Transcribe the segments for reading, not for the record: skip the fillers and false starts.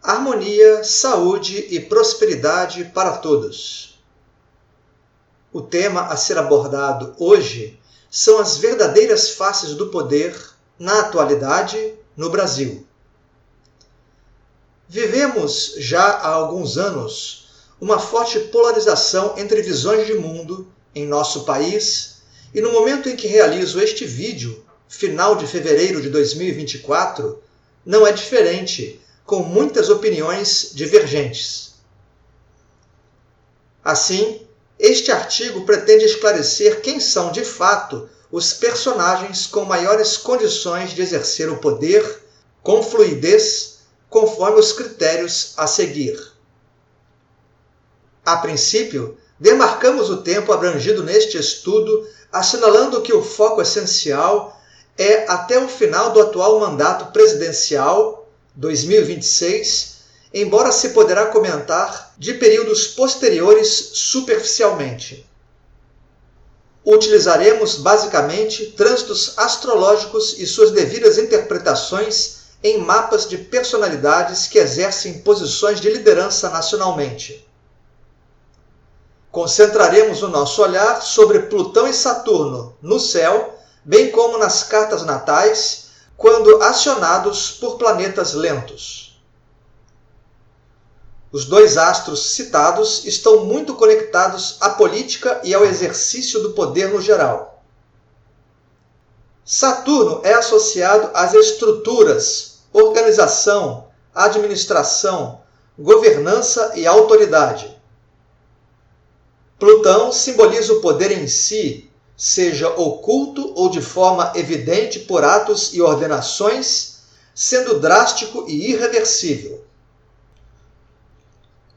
harmonia, saúde e prosperidade para todos. O tema a ser abordado hoje são as verdadeiras faces do poder na atualidade no Brasil. Vivemos já há alguns anos uma forte polarização entre visões de mundo em nosso país e no momento em que realizo este vídeo, final de fevereiro de 2024, não é diferente, com muitas opiniões divergentes. Assim, este artigo pretende esclarecer quem são, de fato, os personagens com maiores condições de exercer o poder com fluidez, conforme os critérios a seguir. A princípio, demarcamos o tempo abrangido neste estudo, assinalando que o foco essencial é até o final do atual mandato presidencial, 2026, embora se poderá comentar de períodos posteriores superficialmente. Utilizaremos basicamente trânsitos astrológicos e suas devidas interpretações em mapas de personalidades que exercem posições de liderança nacionalmente. Concentraremos o nosso olhar sobre Plutão e Saturno no céu, bem como nas cartas natais, quando acionados por planetas lentos. Os dois astros citados estão muito conectados à política e ao exercício do poder no geral. Saturno é associado às estruturas, organização, administração, governança e autoridade. Plutão simboliza o poder em si, seja oculto ou de forma evidente por atos e ordenações, sendo drástico e irreversível.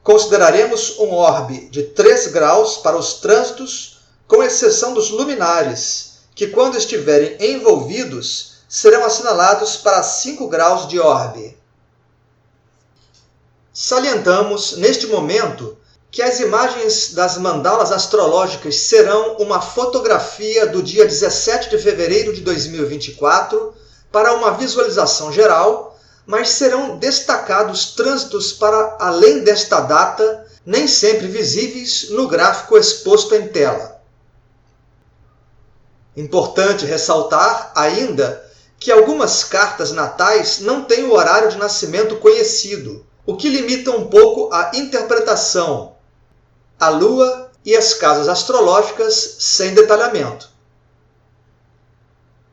Consideraremos um orbe de 3 graus para os trânsitos, com exceção dos luminares, que quando estiverem envolvidos, serão assinalados para 5 graus de orbe. Salientamos, neste momento, que as imagens das mandalas astrológicas serão uma fotografia do dia 17 de fevereiro de 2024 para uma visualização geral, mas serão destacados trânsitos para além desta data, nem sempre visíveis no gráfico exposto em tela. Importante ressaltar ainda que algumas cartas natais não têm o horário de nascimento conhecido, o que limita um pouco a interpretação, a Lua e as casas astrológicas sem detalhamento.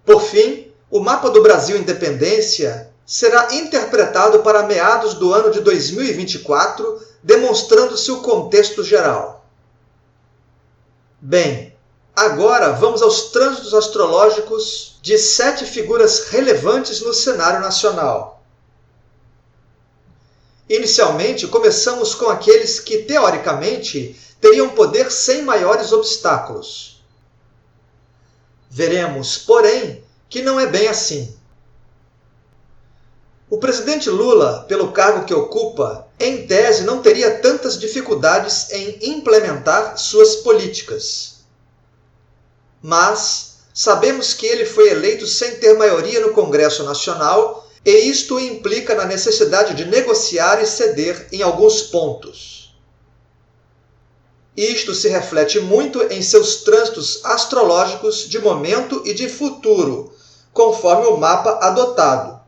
Por fim, o mapa do Brasil Independência será interpretado para meados do ano de 2024, demonstrando-se o contexto geral. Bem, agora vamos aos trânsitos astrológicos de 7 figuras relevantes no cenário nacional. Inicialmente, começamos com aqueles que, teoricamente, teriam poder sem maiores obstáculos. Veremos, porém, que não é bem assim. O presidente Lula, pelo cargo que ocupa, em tese não teria tantas dificuldades em implementar suas políticas. Mas sabemos que ele foi eleito sem ter maioria no Congresso Nacional, e isto implica na necessidade de negociar e ceder em alguns pontos. Isto se reflete muito em seus trânsitos astrológicos de momento e de futuro, conforme o mapa adotado.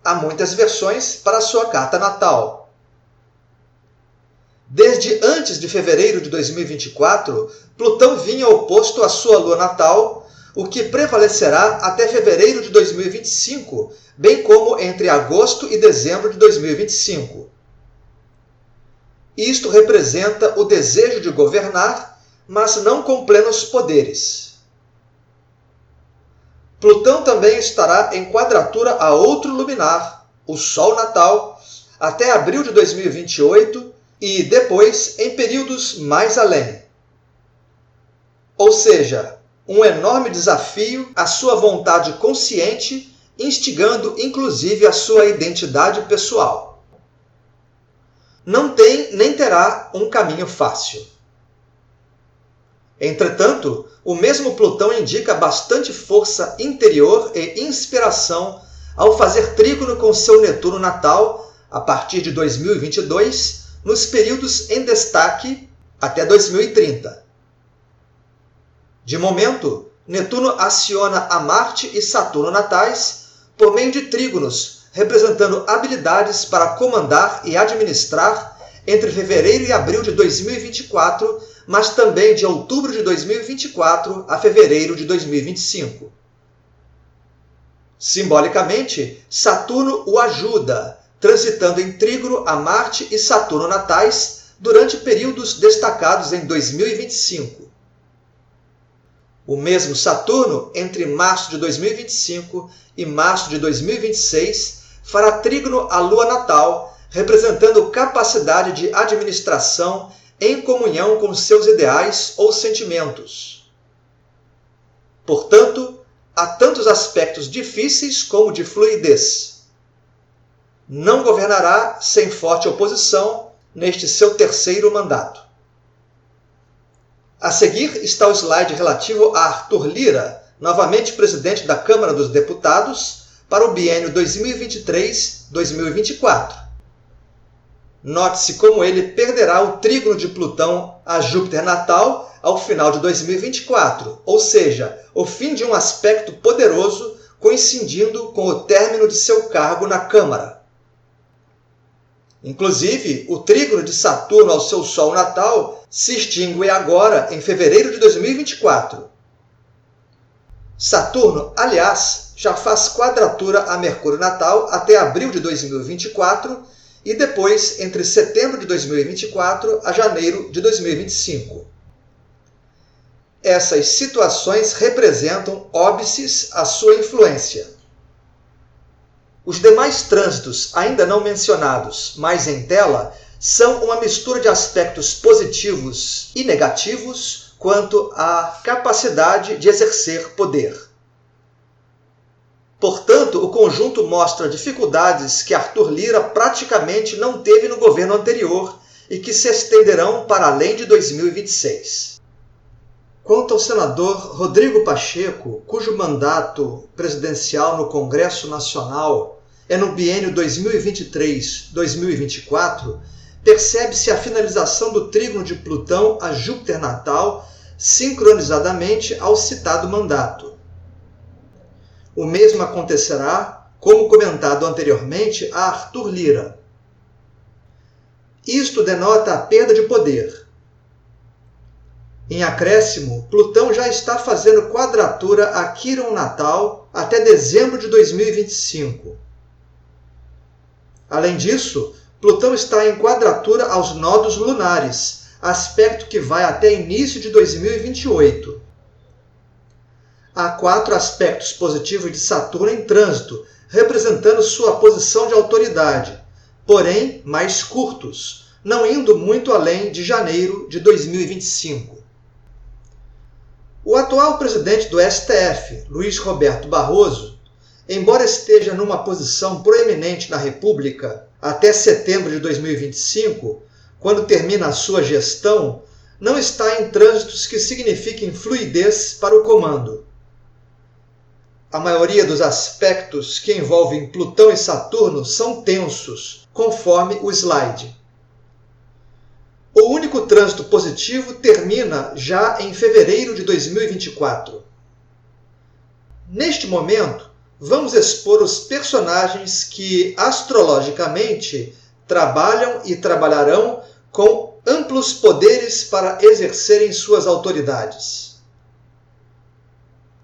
Há muitas versões para sua carta natal. Desde antes de fevereiro de 2024, Plutão vinha oposto à sua lua natal, o que prevalecerá até fevereiro de 2025, bem como entre agosto e dezembro de 2025. Isto representa o desejo de governar, mas não com plenos poderes. Plutão também estará em quadratura a outro luminar, o Sol natal, até abril de 2028 e depois em períodos mais além. Ou seja, um enorme desafio à sua vontade consciente, instigando inclusive a sua identidade pessoal. Não tem nem terá um caminho fácil. Entretanto, o mesmo Plutão indica bastante força interior e inspiração ao fazer trígono com seu Netuno natal, a partir de 2022, nos períodos em destaque até 2030. De momento, Netuno aciona a Marte e Saturno natais por meio de trígonos, representando habilidades para comandar e administrar entre fevereiro e abril de 2024, mas também de outubro de 2024 a fevereiro de 2025. Simbolicamente, Saturno o ajuda, transitando em trígono a Marte e Saturno natais durante períodos destacados em 2025. O mesmo Saturno, entre março de 2025 e março de 2026, fará trígono à Lua natal, representando capacidade de administração em comunhão com seus ideais ou sentimentos. Portanto, há tantos aspectos difíceis como de fluidez. Não governará sem forte oposição neste seu terceiro mandato. A seguir está o slide relativo a Arthur Lira, novamente presidente da Câmara dos Deputados, para o biênio 2023-2024. Note-se como ele perderá o trígono de Plutão a Júpiter natal ao final de 2024, ou seja, o fim de um aspecto poderoso coincidindo com o término de seu cargo na Câmara. Inclusive, o trígono de Saturno ao seu Sol natal se extingue agora em fevereiro de 2024. Saturno, aliás, já faz quadratura a Mercúrio natal até abril de 2024 e depois entre setembro de 2024 a janeiro de 2025. Essas situações representam óbices à sua influência. Os demais trânsitos, ainda não mencionados, mas em tela, são uma mistura de aspectos positivos e negativos quanto à capacidade de exercer poder. Portanto, o conjunto mostra dificuldades que Arthur Lira praticamente não teve no governo anterior e que se estenderão para além de 2026. Quanto ao senador Rodrigo Pacheco, cujo mandato presidencial no Congresso Nacional é no biênio 2023-2024, percebe-se a finalização do trígono de Plutão a Júpiter natal, sincronizadamente ao citado mandato. O mesmo acontecerá, como comentado anteriormente, a Arthur Lira. Isto denota a perda de poder. Em acréscimo, Plutão já está fazendo quadratura a Quirón natal até dezembro de 2025. Além disso, Plutão está em quadratura aos nodos lunares, aspecto que vai até início de 2028. Há 4 aspectos positivos de Saturno em trânsito, representando sua posição de autoridade, porém mais curtos, não indo muito além de janeiro de 2025. O atual presidente do STF, Luiz Roberto Barroso, embora esteja numa posição proeminente na República até setembro de 2025, quando termina a sua gestão, não está em trânsitos que signifiquem fluidez para o comando. A maioria dos aspectos que envolvem Plutão e Saturno são tensos, conforme o slide. O único trânsito positivo termina já em fevereiro de 2024. Neste momento, vamos expor os personagens que, astrologicamente, trabalham e trabalharão com amplos poderes para exercerem suas autoridades.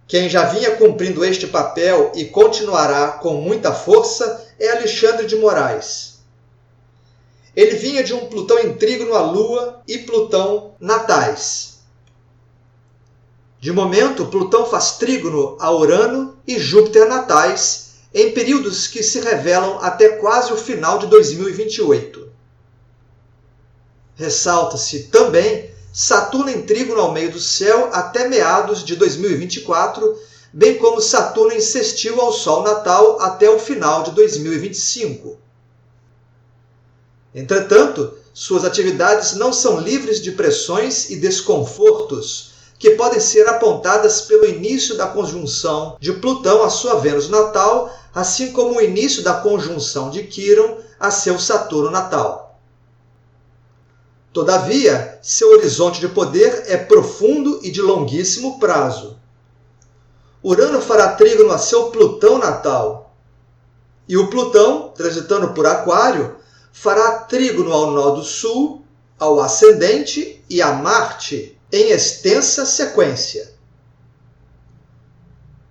Quem já vinha cumprindo este papel e continuará com muita força é Alexandre de Moraes. Ele vinha de um Plutão em trígono à Lua e Plutão natais. De momento, Plutão faz trígono a Urano e Júpiter natais, em períodos que se revelam até quase o final de 2028. Ressalta-se também Saturno em trígono ao meio do céu até meados de 2024, bem como Saturno em sextil ao Sol natal até o final de 2025. Entretanto, suas atividades não são livres de pressões e desconfortos que podem ser apontadas pelo início da conjunção de Plutão à sua Vênus natal, assim como o início da conjunção de Quirón a seu Saturno natal. Todavia, seu horizonte de poder é profundo e de longuíssimo prazo. Urano fará trígono a seu Plutão natal. E o Plutão, transitando por Aquário, fará trígono ao nó do Sul, ao Ascendente e a Marte, em extensa sequência.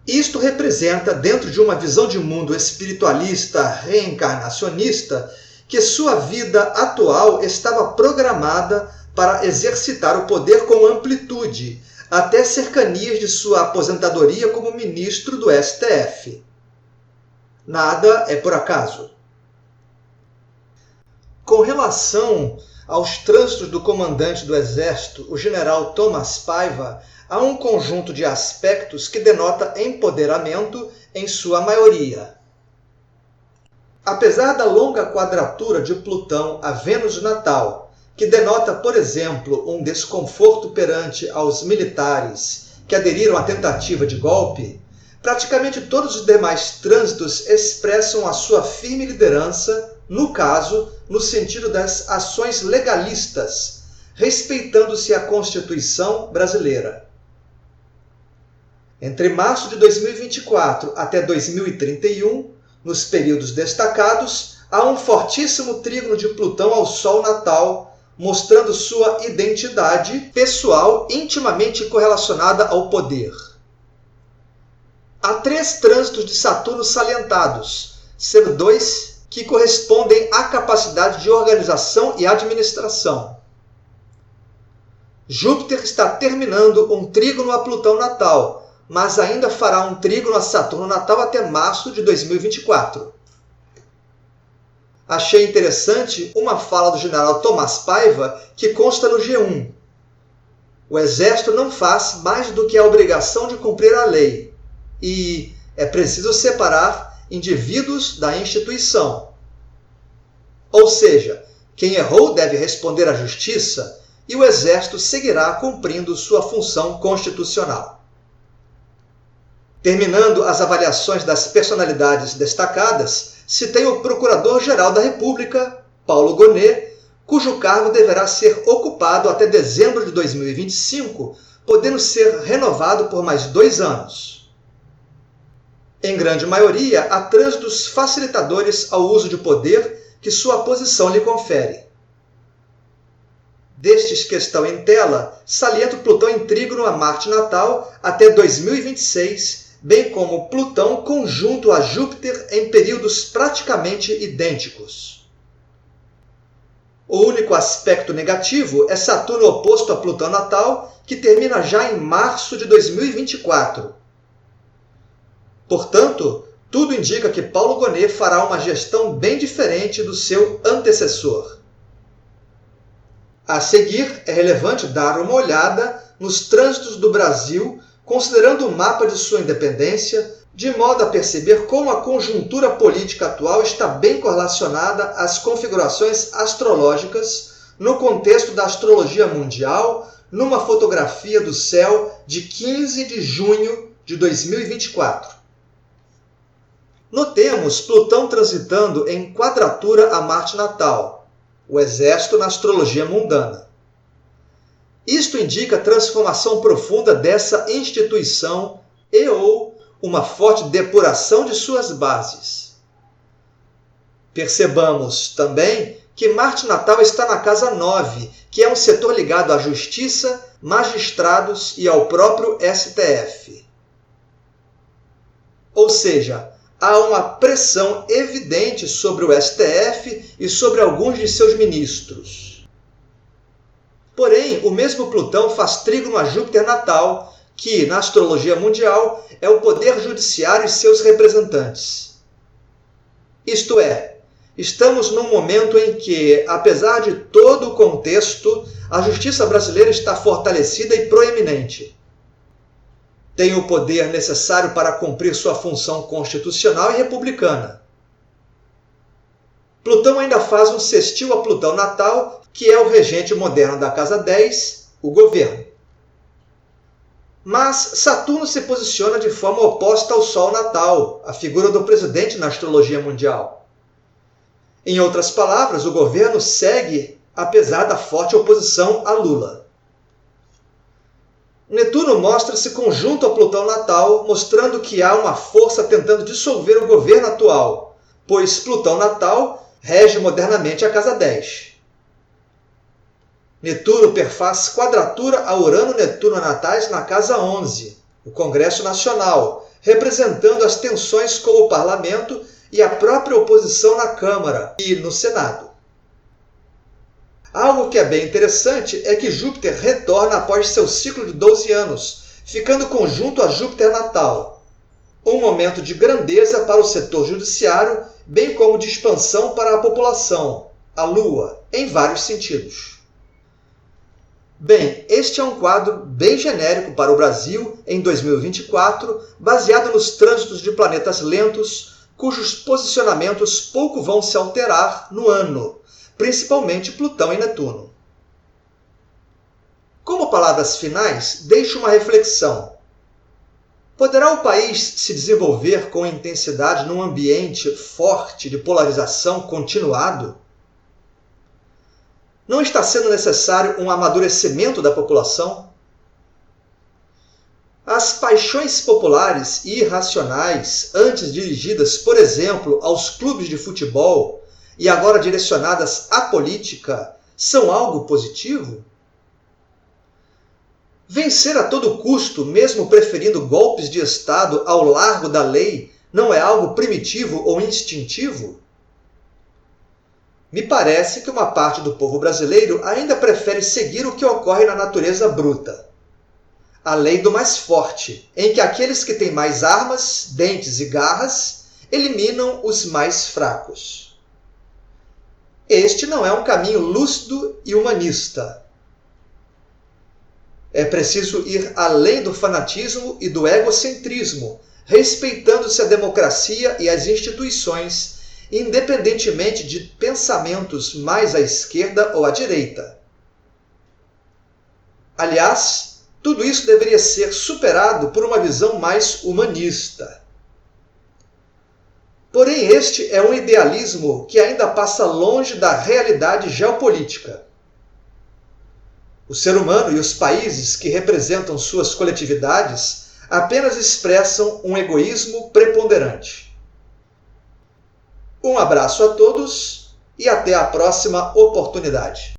Isto representa, dentro de uma visão de mundo espiritualista reencarnacionista, que sua vida atual estava programada para exercitar o poder com amplitude, até cercanias de sua aposentadoria como ministro do STF. Nada é por acaso. Com relação aos trânsitos do comandante do Exército, o general Thomas Paiva, há um conjunto de aspectos que denota empoderamento em sua maioria. Apesar da longa quadratura de Plutão a Vênus natal, que denota, por exemplo, um desconforto perante aos militares que aderiram à tentativa de golpe, praticamente todos os demais trânsitos expressam a sua firme liderança, no caso, no sentido das ações legalistas, respeitando-se a Constituição brasileira. Entre março de 2024 até 2031, nos períodos destacados, há um fortíssimo trígono de Plutão ao Sol natal, mostrando sua identidade pessoal intimamente correlacionada ao poder. Há 3 trânsitos de Saturno salientados, sendo 2 que correspondem à capacidade de organização e administração. Júpiter está terminando um trígono a Plutão natal, mas ainda fará um trígono a Saturno natal até março de 2024. Achei interessante uma fala do general Thomas Paiva que consta no G1. O Exército não faz mais do que a obrigação de cumprir a lei e é preciso separar indivíduos da instituição. Ou seja, quem errou deve responder à justiça e o Exército seguirá cumprindo sua função constitucional. Terminando as avaliações das personalidades destacadas, citei o Procurador-Geral da República, Paulo Gonet, cujo cargo deverá ser ocupado até dezembro de 2025, podendo ser renovado por mais 2 anos. Em grande maioria, há trânsitos facilitadores ao uso de poder que sua posição lhe confere. Destes que estão em tela, saliento Plutão em trígono a Marte natal até 2026, bem como Plutão conjunto a Júpiter em períodos praticamente idênticos. O único aspecto negativo é Saturno oposto a Plutão natal, que termina já em março de 2024. Portanto, tudo indica que Paulo Gonet fará uma gestão bem diferente do seu antecessor. A seguir, é relevante dar uma olhada nos trânsitos do Brasil, considerando o mapa de sua independência, de modo a perceber como a conjuntura política atual está bem correlacionada às configurações astrológicas no contexto da astrologia mundial, numa fotografia do céu de 15 de junho de 2024. Notemos Plutão transitando em quadratura a Marte natal, o Exército na astrologia mundana. Isto indica a transformação profunda dessa instituição e/ou uma forte depuração de suas bases. Percebamos também que Marte natal está na casa 9, que é um setor ligado à justiça, magistrados e ao próprio STF. Ou seja, há uma pressão evidente sobre o STF e sobre alguns de seus ministros. Porém, o mesmo Plutão faz trígono a Júpiter natal, que, na astrologia mundial, é o poder judiciário e seus representantes. Isto é, estamos num momento em que, apesar de todo o contexto, a justiça brasileira está fortalecida e proeminente. Tem o poder necessário para cumprir sua função constitucional e republicana. Plutão ainda faz um sextil a Plutão natal, que é o regente moderno da casa 10, o governo. Mas Saturno se posiciona de forma oposta ao Sol natal, a figura do presidente na astrologia mundial. Em outras palavras, o governo segue apesar da forte oposição a Lula. Netuno mostra-se conjunto a Plutão natal, mostrando que há uma força tentando dissolver o governo atual, pois Plutão natal rege modernamente a casa 10. Netuno perfaz quadratura a Urano-Netuno natais na casa 11, o Congresso Nacional, representando as tensões com o Parlamento e a própria oposição na Câmara e no Senado. Algo que é bem interessante é que Júpiter retorna após seu ciclo de 12 anos, ficando conjunto a Júpiter natal. Um momento de grandeza para o setor judiciário, bem como de expansão para a população, a Lua, em vários sentidos. Bem, este é um quadro bem genérico para o Brasil em 2024, baseado nos trânsitos de planetas lentos, cujos posicionamentos pouco vão se alterar no ano, principalmente Plutão e Netuno. Como palavras finais, deixo uma reflexão. Poderá o país se desenvolver com intensidade num ambiente forte de polarização continuado? Não está sendo necessário um amadurecimento da população? As paixões populares e irracionais, antes dirigidas, por exemplo, aos clubes de futebol e agora direcionadas à política, são algo positivo? Vencer a todo custo, mesmo preferindo golpes de Estado ao largo da lei, não é algo primitivo ou instintivo? Me parece que uma parte do povo brasileiro ainda prefere seguir o que ocorre na natureza bruta. A lei do mais forte, em que aqueles que têm mais armas, dentes e garras eliminam os mais fracos. Este não é um caminho lúcido e humanista. É preciso ir além do fanatismo e do egocentrismo, respeitando-se a democracia e as instituições, independentemente de pensamentos mais à esquerda ou à direita. Aliás, tudo isso deveria ser superado por uma visão mais humanista. Porém, este é um idealismo que ainda passa longe da realidade geopolítica. O ser humano e os países que representam suas coletividades apenas expressam um egoísmo preponderante. Um abraço a todos e até a próxima oportunidade.